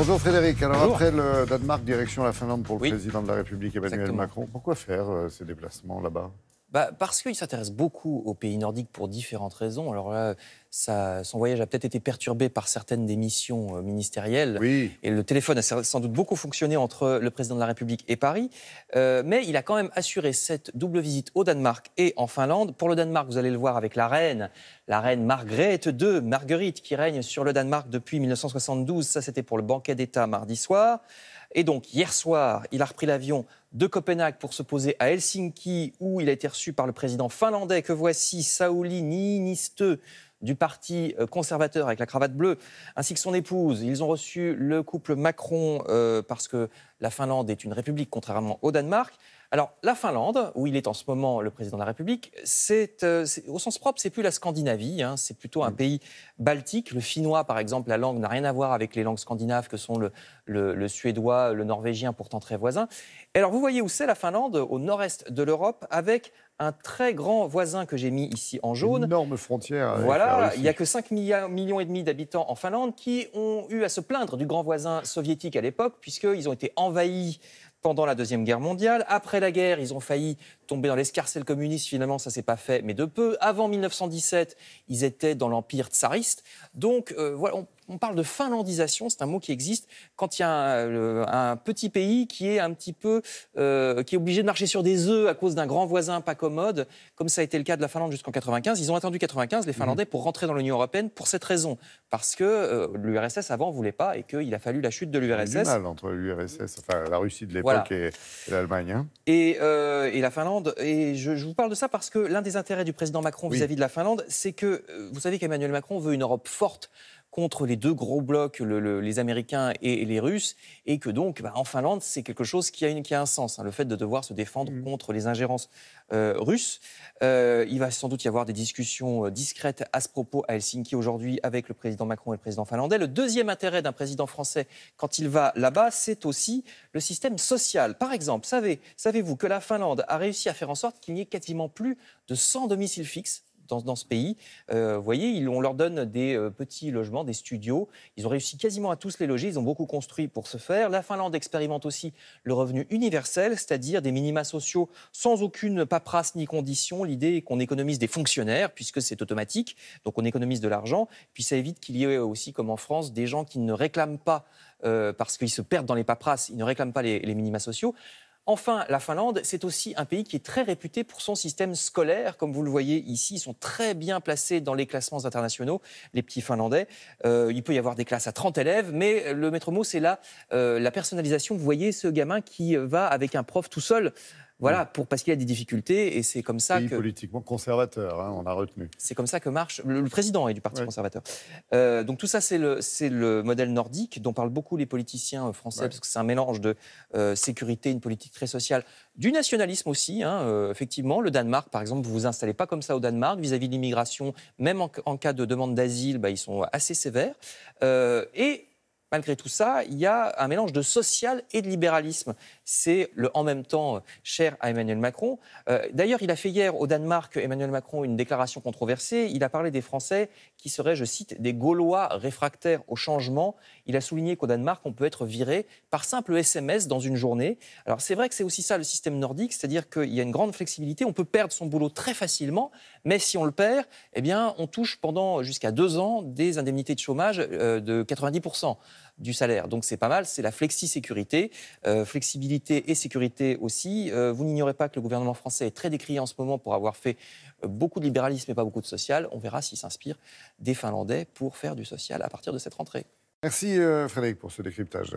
Bonjour Frédéric. Alors Bonjour. après le Danemark, direction la Finlande pour le Oui. président de la République Emmanuel Exactement. Macron, pourquoi faire ces déplacements là-bas? Parce qu'il s'intéresse beaucoup aux pays nordiques pour différentes raisons. Alors là, son voyage a peut-être été perturbé par certaines des missions ministérielles. Oui. Et le téléphone a sans doute beaucoup fonctionné entre le président de la République et Paris. Mais il a quand même assuré cette double visite au Danemark et en Finlande. Pour le Danemark, vous allez le voir avec la reine Margrethe II, Marguerite, qui règne sur le Danemark depuis 1972. Ça, c'était pour le banquet d'État mardi soir. Et donc, hier soir, il a repris l'avion de Copenhague pour se poser à Helsinki, où il a été reçu par le président finlandais que voici, Sauli Niinistö, du parti conservateur avec la cravate bleue, ainsi que son épouse. Ils ont reçu le couple Macron parce que la Finlande est une république, contrairement au Danemark. Alors, la Finlande, où il est en ce moment le président de la République, au sens propre, c'est plus la Scandinavie, hein, c'est plutôt un pays baltique. Le finnois, par exemple, la langue n'a rien à voir avec les langues scandinaves que sont le suédois, le norvégien, pourtant très voisins. Et alors, vous voyez où c'est la Finlande, au nord-est de l'Europe, avec un très grand voisin que j'ai mis ici en jaune. Une énorme frontière avec la Voilà, Russie. il n'y a que 5 millions et demi d'habitants en Finlande qui ont eu à se plaindre du grand voisin soviétique à l'époque, puisqu'ils ont été envahis pendant la Deuxième Guerre mondiale. Après la guerre, ils ont failli tomber dans l'escarcelle communiste. Finalement, ça ne s'est pas fait, mais de peu. Avant 1917, ils étaient dans l'empire tsariste. Donc, voilà, on parle de finlandisation, c'est un mot qui existe quand il y a un petit pays qui est un petit peu, qui est obligé de marcher sur des œufs à cause d'un grand voisin pas commode, comme ça a été le cas de la Finlande jusqu'en 95. Ils ont attendu 95, les Finlandais, pour rentrer dans l'Union européenne pour cette raison, parce que l'URSS avant voulait pas et qu'il a fallu la chute de Il y a l'URSS. du mal entre l'URSS, enfin la Russie de l'époque Voilà. et l'Allemagne. Hein. Et la Finlande, et je vous parle de ça parce que l'un des intérêts du président Macron vis-à-vis de la Finlande, c'est que vous savez qu'Emmanuel Macron veut une Europe forte contre les deux gros blocs, les Américains et les Russes, et que donc, en Finlande, c'est quelque chose qui a un sens, hein, le fait de devoir se défendre contre les ingérences russes. Il va sans doute y avoir des discussions discrètes à ce propos à Helsinki aujourd'hui avec le président Macron et le président finlandais. Le deuxième intérêt d'un président français quand il va là-bas, c'est aussi le système social. Par exemple, savez-vous que la Finlande a réussi à faire en sorte qu'il n'y ait quasiment plus de 100 domiciles fixes dans ce pays. Vous voyez, on leur donne des petits logements, des studios. Ils ont réussi quasiment à tous les loger. Ils ont beaucoup construit pour ce faire. La Finlande expérimente aussi le revenu universel, c'est-à-dire des minima sociaux sans aucune paperasse ni condition. L'idée est qu'on économise des fonctionnaires, puisque c'est automatique. Donc on économise de l'argent. Puis ça évite qu'il y ait aussi, comme en France, des gens qui ne réclament pas, parce qu'ils se perdent dans les paperasses, ils ne réclament pas les minima sociaux. Enfin, la Finlande, c'est aussi un pays qui est très réputé pour son système scolaire. Comme vous le voyez ici, ils sont très bien placés dans les classements internationaux, les petits Finlandais. Il peut y avoir des classes à 30 élèves, mais le maître mot, c'est la personnalisation. Vous voyez ce gamin qui va avec un prof tout seul, voilà, parce qu'il a des difficultés, et c'est comme ça Pays que... politiquement conservateur, hein, on a retenu. C'est comme ça que marche. Le président est du Parti conservateur. Donc tout ça, c'est le modèle nordique dont parlent beaucoup les politiciens français, parce que c'est un mélange de sécurité, une politique très sociale, du nationalisme aussi. Effectivement, le Danemark, par exemple, vous vous installez pas comme ça au Danemark vis-à-vis de l'immigration, même en cas de demande d'asile, ils sont assez sévères. Et malgré tout ça, il y a un mélange de social et de libéralisme. C'est le en même temps cher à Emmanuel Macron. D'ailleurs, il a fait hier au Danemark, Emmanuel Macron, une déclaration controversée. Il a parlé des Français qui seraient, je cite, des Gaulois réfractaires au changement. Il a souligné qu'au Danemark, on peut être viré par simple SMS dans une journée. Alors c'est vrai que c'est aussi ça le système nordique, c'est-à-dire qu'il y a une grande flexibilité. On peut perdre son boulot très facilement, mais si on le perd, eh bien, on touche pendant jusqu'à 2 ans des indemnités de chômage de 90% du salaire. Donc c'est pas mal, c'est la flexi-sécurité, flexibilité et sécurité aussi. Vous n'ignorez pas que le gouvernement français est très décrié en ce moment pour avoir fait beaucoup de libéralisme et pas beaucoup de social. On verra s'il s'inspire des Finlandais pour faire du social à partir de cette rentrée. Merci Frédéric pour ce décryptage.